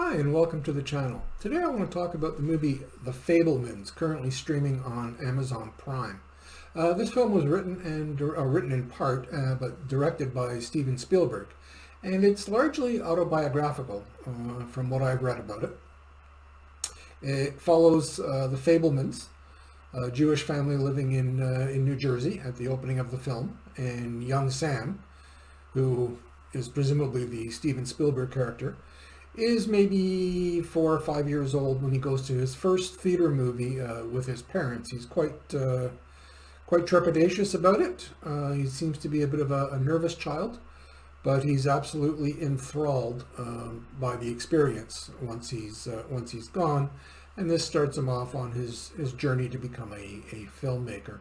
Hi, and welcome to the channel. Today I want to talk about the movie The Fabelmans, currently streaming on Amazon Prime. This film was written in part, but directed by Steven Spielberg, and it's largely autobiographical from what I've read about it. It follows the Fabelmans, a Jewish family living in New Jersey at the opening of the film, and young Sam, who is presumably the Steven Spielberg character, is maybe 4 or 5 years old when he goes to his first theater movie with his parents. He's quite trepidatious about it. He seems to be a bit of a nervous child, but he's absolutely enthralled by the experience once he's gone, and this starts him off on his journey to become a filmmaker.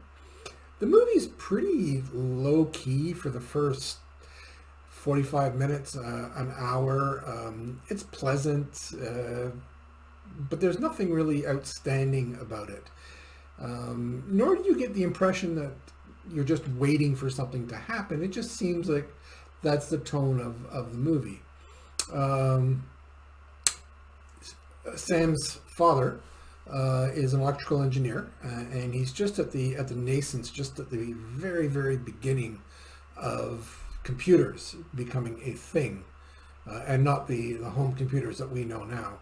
The movie's pretty low key for the first 45 minutes, an hour. It's pleasant, but there's nothing really outstanding about it. Nor do you get the impression that you're just waiting for something to happen. It just seems like that's the tone of the movie. Sam's father is an electrical engineer, and he's just at the nascence, just at the very, very beginning of computers becoming a thing, and not the home computers that we know now.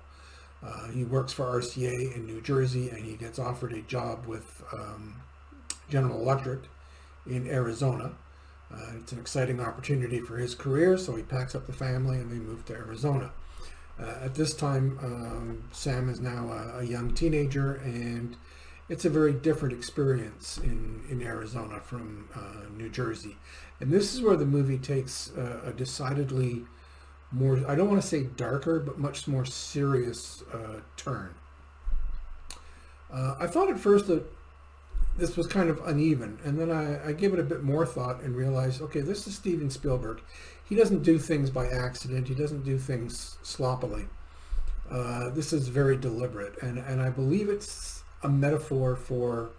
He works for RCA in New Jersey, and he gets offered a job with General Electric in Arizona. It's an exciting opportunity for his career, so he packs up the family and they move to Arizona. At this time, Sam is now a young teenager, and it's a very different experience in Arizona from New Jersey. And this is where the movie takes a decidedly more, I don't want to say darker, but much more serious turn. I thought at first that this was kind of uneven, and then I gave it a bit more thought and realized, okay, this is Steven Spielberg. He doesn't do things by accident. He doesn't do things sloppily. This is very deliberate, and I believe it's a metaphor for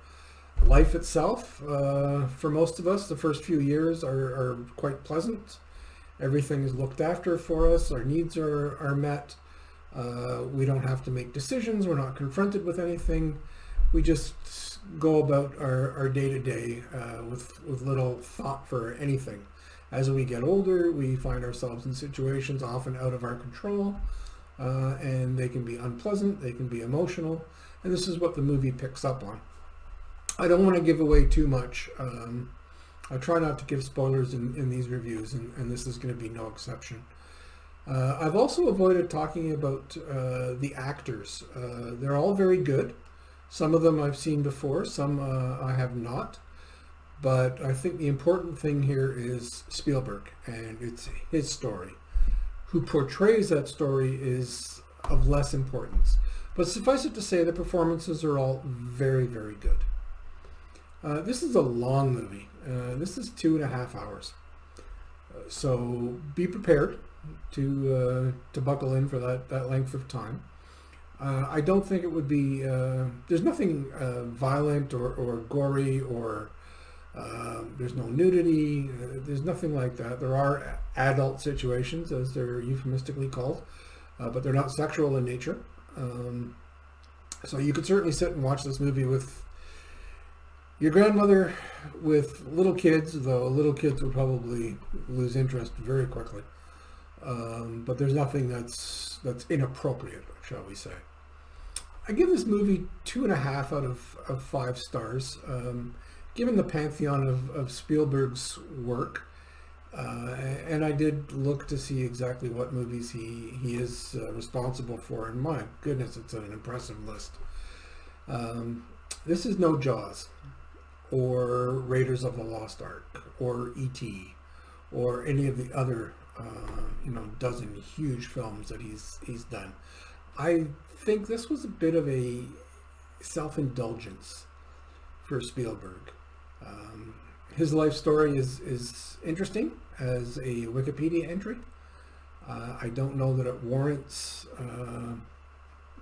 life itself. For most of us, the first few years are quite pleasant. Everything is looked after for us. Our needs are met. We don't have to make decisions. We're not confronted with anything. We just go about our day-to-day with little thought for anything. As we get older, we find ourselves in situations often out of our control, and they can be unpleasant, they can be emotional, and this is what the movie picks up on. I don't want to give away too much. I try not to give spoilers in these reviews, and this is going to be no exception. I've also avoided talking about the actors. They're all very good. Some of them I've seen before, some I have not. But I think the important thing here is Spielberg, and it's his story. Who portrays that story is of less importance. But suffice it to say, the performances are all very, very good. This is a long movie. This is 2.5 hours. So be prepared to buckle in for that length of time. I don't think it would be, there's nothing violent or gory, or there's no nudity, there's nothing like that. There are adult situations, as they're euphemistically called, but they're not sexual in nature. So you could certainly sit and watch this movie with your grandmother, with little kids, though little kids would probably lose interest very quickly. But there's nothing that's inappropriate, shall we say. I give this movie 2.5 out of 5 stars. Given the pantheon of Spielberg's work, and I did look to see exactly what movies he is responsible for, and my goodness, it's an impressive list. This is no Jaws, or Raiders of the Lost Ark, or E.T., or any of the other dozen huge films that he's done. I think this was a bit of a self-indulgence for Spielberg. His life story is interesting as a Wikipedia entry. I don't know that it warrants,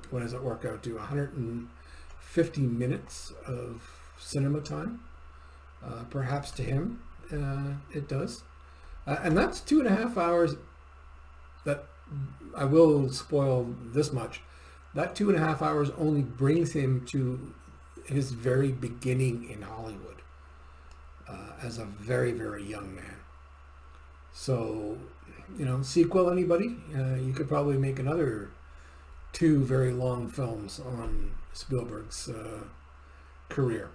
what does it work out to, 150 minutes of cinema time. Perhaps to him it does. And that's 2.5 hours that I will spoil this much. That 2.5 hours only brings him to his very beginning in Hollywood as a very, very young man. So, sequel, anybody? You could probably make another 2 very long films on Spielberg's career.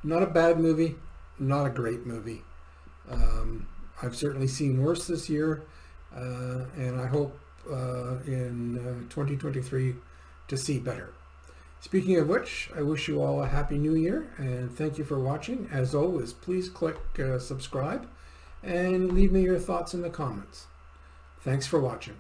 Not a bad movie, not a great movie. I've certainly seen worse this year, and I hope in 2023 to see better. Speaking of which, I wish you all a happy new year, and thank you for watching. As always, please click subscribe and leave me your thoughts in the comments. Thanks for watching.